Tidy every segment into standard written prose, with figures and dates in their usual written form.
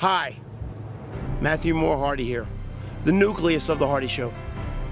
Hi, Matthew Moore Hardy here, the nucleus of the Hardy Show.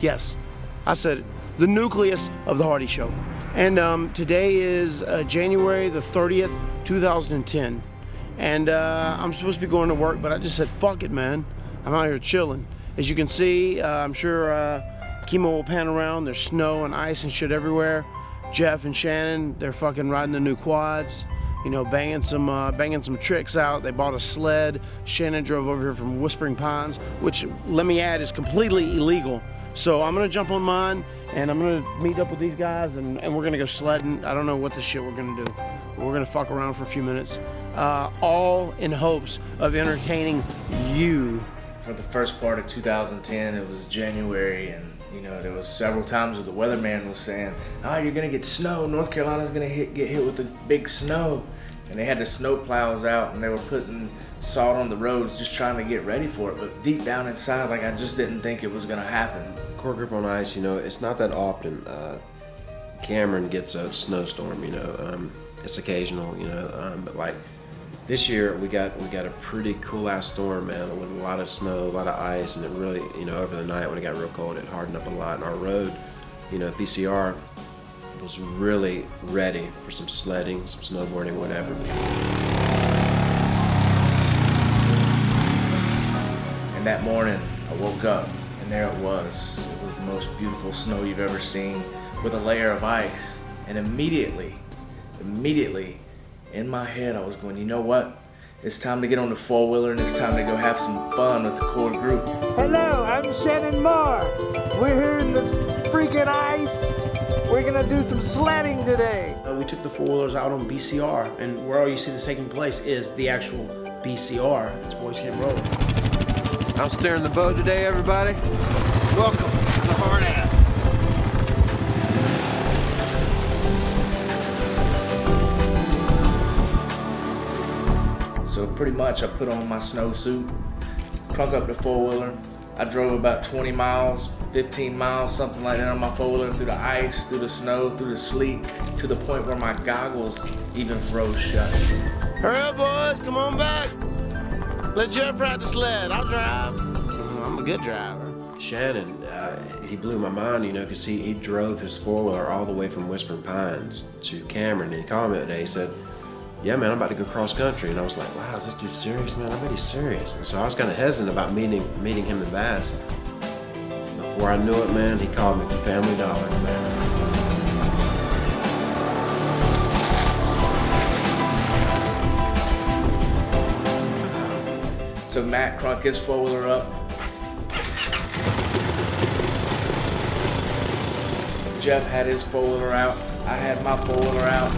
Yes, I said it, the nucleus of the Hardy Show. And today is January the 30th, 2010. And I'm supposed to be going to work, but I just said, fuck it, man. I'm out here chilling. As you can see, I'm sure Kemo will pan around. There's snow and ice and shit everywhere. Jeff and Shannon, they're fucking riding the new quads. You know, banging some tricks out. They bought a sled. Shannon drove over here from Whispering Pines, which, let me add, is completely illegal. So I'm gonna jump on mine, and I'm gonna meet up with these guys, and we're gonna go sledding. I don't know what the shit we're gonna do. We're gonna fuck around for a few minutes, all in hopes of entertaining you. For the first part of 2010, it was January, and you know, there was several times where the weatherman was saying, "Oh, you're gonna get snow. North Carolina's gonna get hit with the big snow," and they had the snow plows out, and they were putting salt on the roads, just trying to get ready for it. But deep down inside, like, I just didn't think it was gonna happen. Core grip on ice, you know, it's not that often. Cameron gets a snowstorm, you know, it's occasional, you know, but like this year we got a pretty cool ass storm, man, with a lot of snow, a lot of ice, and it really, you know, over the night when it got real cold, it hardened up a lot. And our road, you know, PCR was really ready for some sledding, some snowboarding, whatever. And that morning, I woke up, and there it was. It was the most beautiful snow you've ever seen, with a layer of ice. And immediately, in my head, I was going, you know what? It's time to get on the four-wheeler, and it's time to go have some fun with the core group. Hello, I'm Shannon Moore. We're here in this freaking ice. We're gonna do some sledding today. We took the four-wheelers out on BCR, and where all you see this taking place is the actual BCR. It's Boys Can't Roll. I'm steering the boat today, everybody. Welcome to Hard Ass. So pretty much I put on my snowsuit, crunk up the four-wheeler. I drove about 20 miles, 15 miles, something like that on my four-wheeler, through the ice, through the snow, through the sleet, to the point where my goggles even froze shut. Hurry up, boys, come on back. Let Jeff ride the sled, I'll drive. I'm a good driver. Shannon, he blew my mind, you know, because he drove his four-wheeler all the way from Whispering Pines to Cameron, and he called me that day, he said, "Yeah, man, I'm about to go cross country." And I was like, wow, is this dude serious, man? I bet he's serious. And so I was kind of hesitant about meeting him in Bass. Before I knew it, man, he called me from Family Dollar, man. So Matt crunked his four-wheeler up. Jeff had his four-wheeler out. I had my four-wheeler out.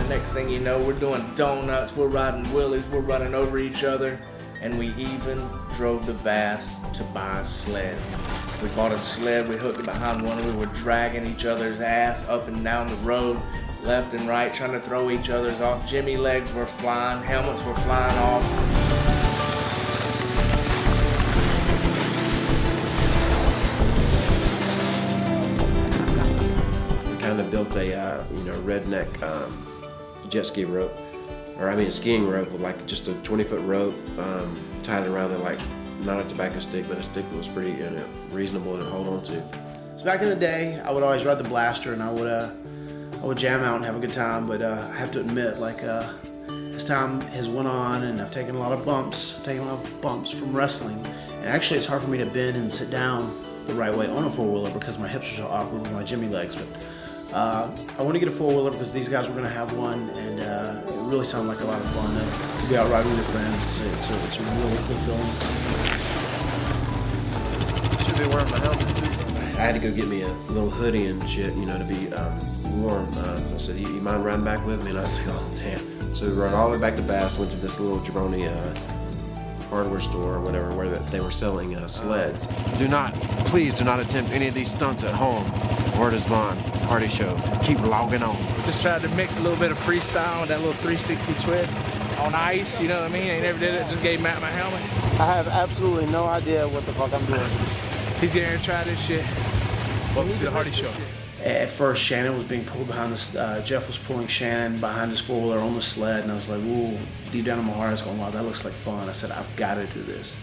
Next thing you know, we're doing donuts, we're riding wheelies, we're running over each other, and we even drove to Bass to buy a sled. We bought a sled, we hooked it behind one, and we were dragging each other's ass up and down the road, left and right, trying to throw each other's off. Jimmy legs were flying, helmets were flying off. We kind of built a, you know, redneck jet ski rope, or I mean a skiing rope with like just a 20-foot rope, tied around it like not a tobacco stick, but a stick that was pretty, you know, reasonable to hold on to. So back in the day, I would always ride the blaster, and I would jam out and have a good time. But I have to admit, like as time has went on, and I've taken a lot of bumps, from wrestling, and actually it's hard for me to bend and sit down the right way on a four-wheeler because my hips are so awkward with my Jimmy legs. But I want to get a four-wheeler because these guys were going to have one, and it really sounded like a lot of fun to be out riding with your friends. It's a really cool feeling. Should be wearing my helmet too. I had to go get me a little hoodie and shit, you know, to be warm. I said, you mind riding back with me? And I said, oh, damn. So we rode all the way back to Bass, went to this little jabroni hardware store or whatever, where they were selling sleds. Please do not attempt any of these stunts at home. Word is bond. Hardy Show. Keep logging on. Just tried to mix a little bit of freestyle with that little 360 twist. on ice, you know what I mean? I never did it, just gave Matt my helmet. I have absolutely no idea what the fuck I'm doing. He's here to try this shit. Welcome to the Hardy Show. At first, Shannon was being pulled behind this. Jeff was pulling Shannon behind his four-wheeler on the sled, and I was like, "Ooh!" Deep down in my heart, I was going, "Wow, that looks like fun." I said, "I've got to do this.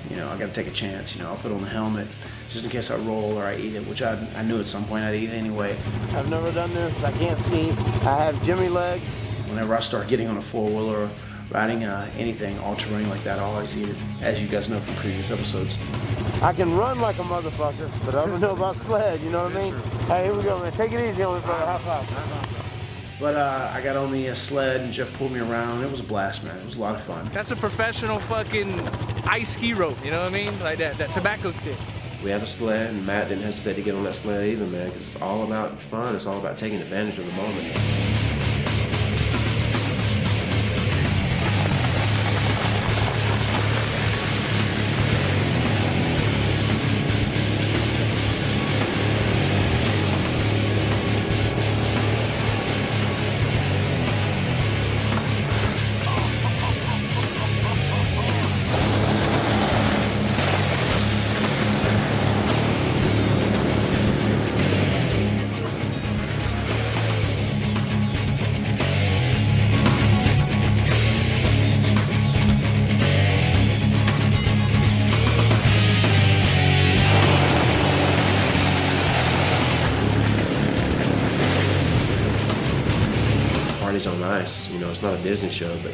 You know, I got to take a chance. You know, I'll put on the helmet just in case I roll or I eat it, which I knew at some point I'd eat it anyway." I've never done this. I can't ski. I have Jimmy legs. Whenever I start getting on a four-wheeler or riding anything all-terrain like that, I always eat it, as you guys know from previous episodes. I can run like a motherfucker, but I don't know about sled, you know what I mean? Hey, here we go, man. Take it easy on me, brother. High five. But I got on the sled and Jeff pulled me around. It was a blast, man. It was a lot of fun. That's a professional fucking ice ski rope, you know what I mean? Like that tobacco stick. We had a sled, and Matt didn't hesitate to get on that sled either, man, because it's all about fun. It's all about taking advantage of the moment. On ice, you know, it's not a Disney show, but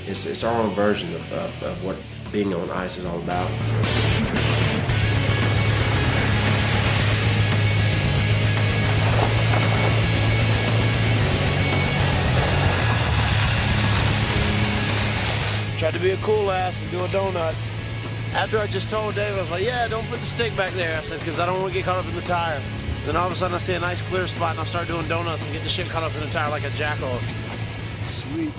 it's our own version of what being on ice is all about. Tried to be a cool ass and do a donut. After I just told Dave, I was like, "Yeah, don't put the stick back there." I said, "Because I don't want to get caught up in the tire." Then all of a sudden I see a nice clear spot and I start doing donuts and get the shit caught up in the tire like a jackal. Sweet.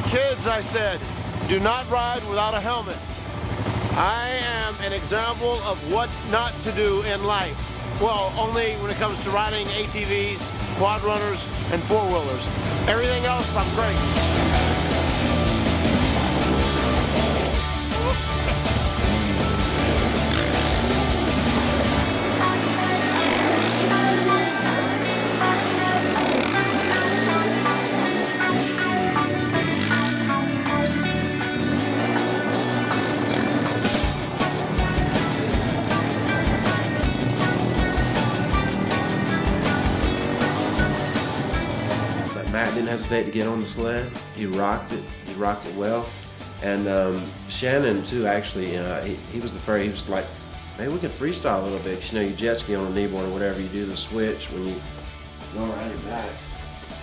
Kids, I said, do not ride without a helmet. I am an example of what not to do in life. Well, only when it comes to riding ATVs, quad runners, and four-wheelers. Everything else, I'm great. Matt didn't hesitate to get on the sled. He rocked it. He rocked it well. And Shannon too, actually, he was the first. He was like, "Maybe we can freestyle a little bit. You know, you jet ski on a kneeboard or whatever. You do the switch when you go around your back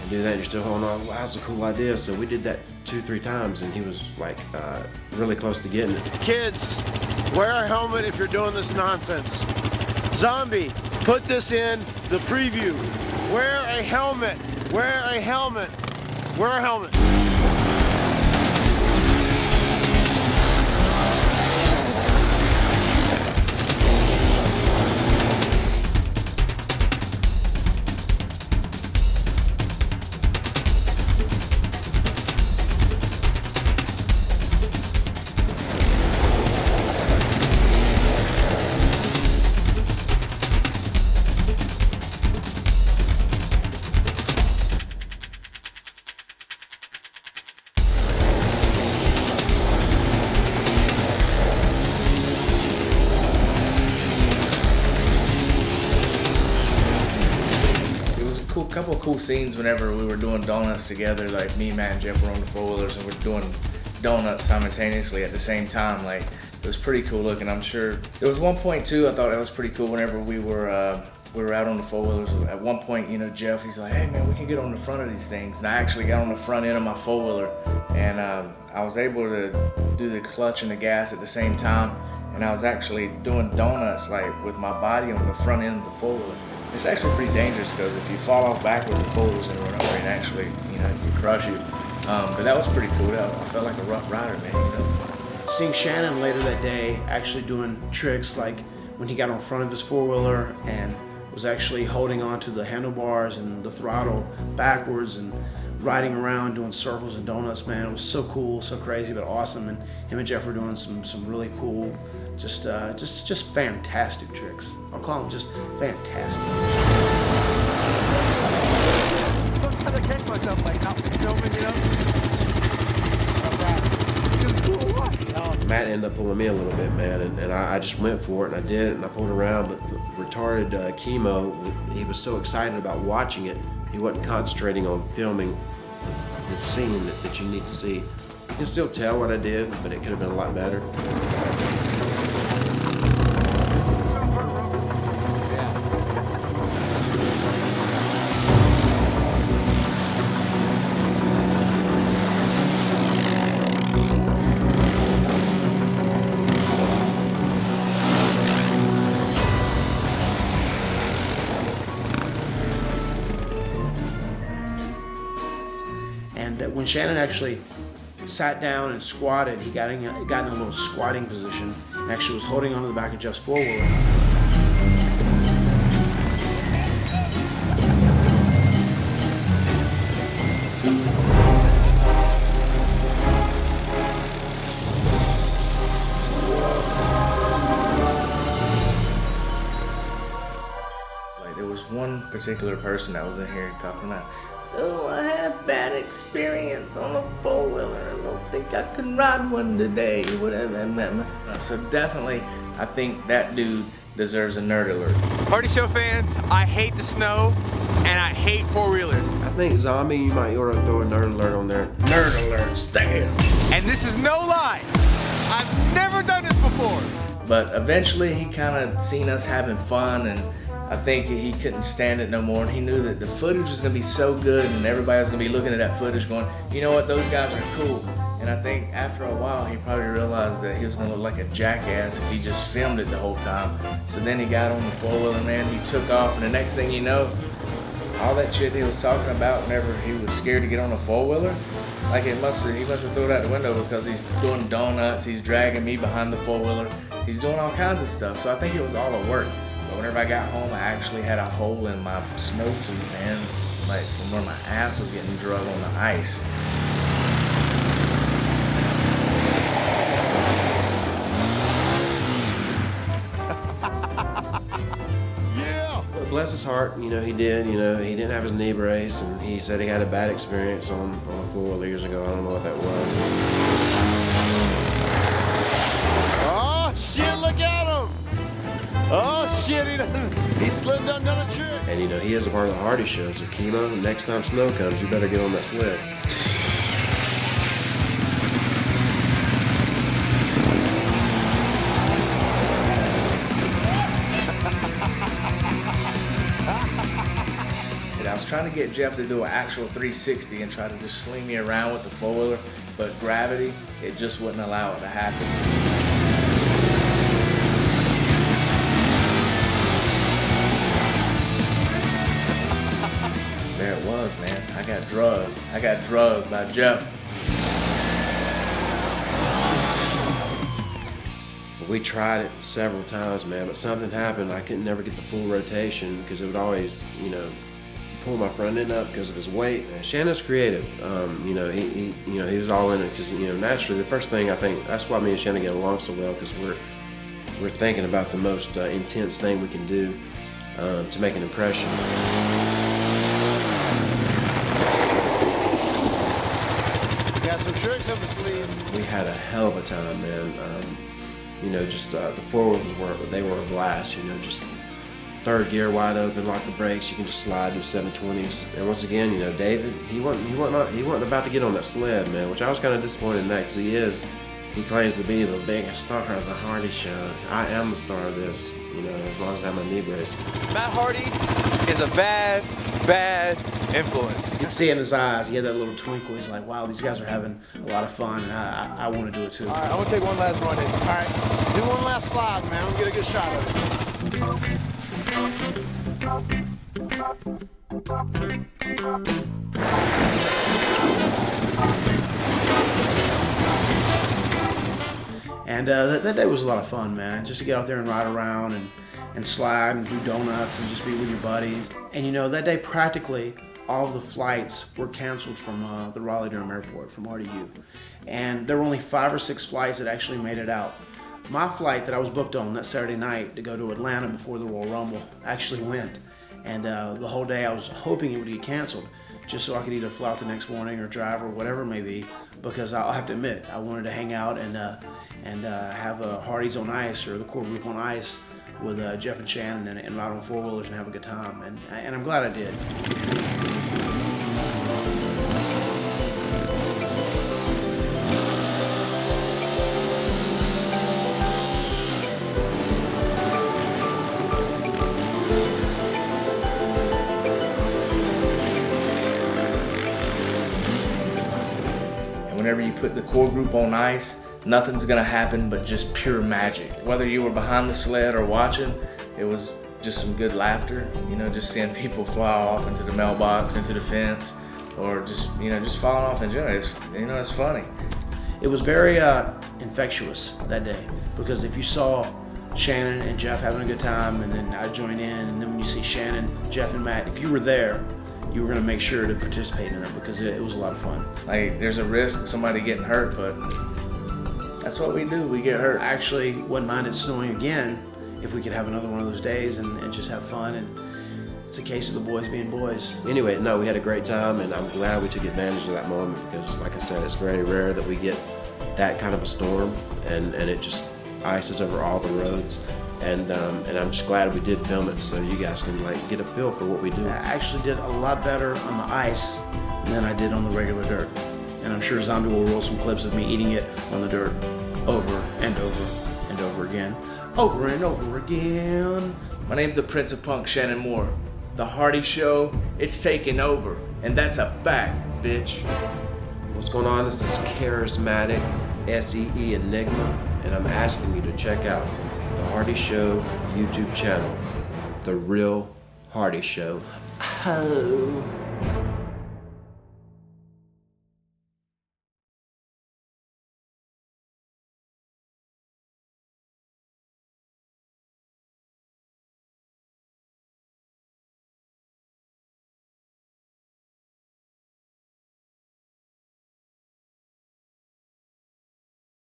and do that. And you're still holding on. Wow, that's a cool idea." So we did that 2-3 times, and he was like really close to getting it. Kids, wear a helmet if you're doing this nonsense. Zombie, put this in the preview. Wear a helmet. Wear a helmet. Wear a helmet. Couple of cool scenes whenever we were doing donuts together. Like me, Matt, and Jeff were on the four-wheelers and we're doing donuts simultaneously at the same time. Like it was pretty cool looking. I'm sure there was one point too. I thought that was pretty cool. Whenever we were out on the four-wheelers, at one point, you know, Jeff, he's like, "Hey man, we can get on the front of these things." And I actually got on the front end of my four-wheeler, and I was able to do the clutch and the gas at the same time. And I was actually doing donuts like with my body on the front end of the four-wheeler. It's actually pretty dangerous because if you fall off backwards, the four-wheel's gonna run over and actually, you know, it can crush you. But that was pretty cool. I felt like a rough rider, man, you know. Seeing Shannon later that day actually doing tricks like when he got on front of his four-wheeler and was actually holding on to the handlebars and the throttle backwards and riding around doing circles and donuts, man, it was so cool, so crazy, but awesome. And him and Jeff were doing some really cool, just fantastic tricks. I'll call them just fantastic. Sometimes I catch myself like not filming, you know? What's that? It's cool to watch. Matt ended up pulling me a little bit, man, and I just went for it, and I did it, and I pulled around, but the retarded Kemo, he was so excited about watching it, he wasn't concentrating on filming the scene that you need to see. You can still tell what I did, but it could have been a lot better. And when Shannon actually sat down and squatted, he got in a little squatting position and actually was holding onto the back of Jeff's four-wheeler. Like, there was one particular person that was in here talking about, oh, I had a bad experience on a four-wheeler. I don't think I can ride one today, whatever. So definitely, I think that dude deserves a nerd alert. Hardy Show fans, I hate the snow, and I hate four-wheelers. I think, Zombie, you might ought to throw a nerd alert on there. Nerd alert, stand. And this is no lie. I've never done this before. But eventually, he kind of seen us having fun, and I think he couldn't stand it no more, and he knew that the footage was gonna be so good and everybody was gonna be looking at that footage going, you know what, those guys are cool. And I think after a while he probably realized that he was gonna look like a jackass if he just filmed it the whole time. So then he got on the four-wheeler, man, he took off, and the next thing you know, all that shit he was talking about whenever he was scared to get on a four-wheeler, like he must have thrown it out the window because he's doing donuts, he's dragging me behind the four-wheeler, he's doing all kinds of stuff. So I think it was all a work. But whenever I got home, I actually had a hole in my snowsuit, man, like from where my ass was getting drugged on the ice. Bless his heart, you know, he did, you know, he didn't have his knee brace, and he said he had a bad experience on a four-wheeler years ago. I don't know what that was. Oh, shit, look at him! Oh, shit, he slipped down a trick. And, you know, he is a part of the Hardy Show, so Kemo, next time snow comes, you better get on that sled. I was trying to get Jeff to do an actual 360 and try to just sling me around with the four-wheeler, but gravity, it just wouldn't allow it to happen. There it was, man. I got drugged. I got drugged by Jeff. We tried it several times, man, but something happened. I could never get the full rotation because it would always, you know, pull my front end up because of his weight. And Shannon's creative. You know, he was all in it because, you know, naturally the first thing I think that's why me and Shannon get along so well, because we're thinking about the most intense thing we can do to make an impression. Got some tricks up the sleeve. We had a hell of a time, man. You know, just the four-wheelers were a blast. You know, just third gear wide open, lock the brakes. You can just slide to 720s. And once again, you know, David, he wasn't about to get on that sled, man. Which I was kind of disappointed in that, because he claims to be the biggest star of the Hardy Show. I am the star of this, you know, as long as I have my knee brace. Matt Hardy is a bad, bad influence. You could see in his eyes, he had that little twinkle. He's like, wow, these guys are having a lot of fun, and I want to do it too. All right, I'm gonna take one last run in. All right, do one last slide, man. I'm gonna get a good shot of it. And that day was a lot of fun, man. Just to get out there and ride around and slide and do donuts and just be with your buddies. And you know, that day practically all of the flights were canceled from the Raleigh-Durham Airport, from RDU. And there were only 5 or 6 flights that actually made it out. My flight that I was booked on that Saturday night to go to Atlanta before the Royal Rumble actually went. And the whole day I was hoping it would get canceled, just so I could either fly out the next morning or drive or whatever it may be, because I'll have to admit, I wanted to hang out and have Hardy's on Ice, or the core group on Ice, with Jeff and Shannon and ride on 4-wheelers and have a good time. And I'm glad I did. Whenever you put the core group on ice, nothing's gonna happen but just pure magic. Whether you were behind the sled or watching, it was just some good laughter, you know, just seeing people fly off into the mailbox, into the fence, or just, you know, just falling off in general. It's, you know, it's funny. It was very infectious that day, because if you saw Shannon and Jeff having a good time, and then I joined in, and then when you see Shannon, Jeff, and Matt, if you were there, you were going to make sure to participate in it, because it was a lot of fun. Like, there's a risk of somebody getting hurt, but that's what we do. We get hurt. I actually wouldn't mind it snowing again if we could have another one of those days and just have fun. And it's a case of the boys being boys. Anyway, no, we had a great time, and I'm glad we took advantage of that moment, because, like I said, it's very rare that we get that kind of a storm, and it just ices over all the roads. And I'm just glad we did film it, so you guys can like get a feel for what we do. I actually did a lot better on the ice than I did on the regular dirt. And I'm sure Zombie will roll some clips of me eating it on the dirt over and over and over again. Over and over again. My name's the Prince of Punk, Shannon Moore. The Hardy Show, it's taking over, and that's a fact, bitch. What's going on? This is Charismatic SEE Enigma, and I'm asking you to check out the Hardy Show YouTube channel, The Real Hardy Show. Oh.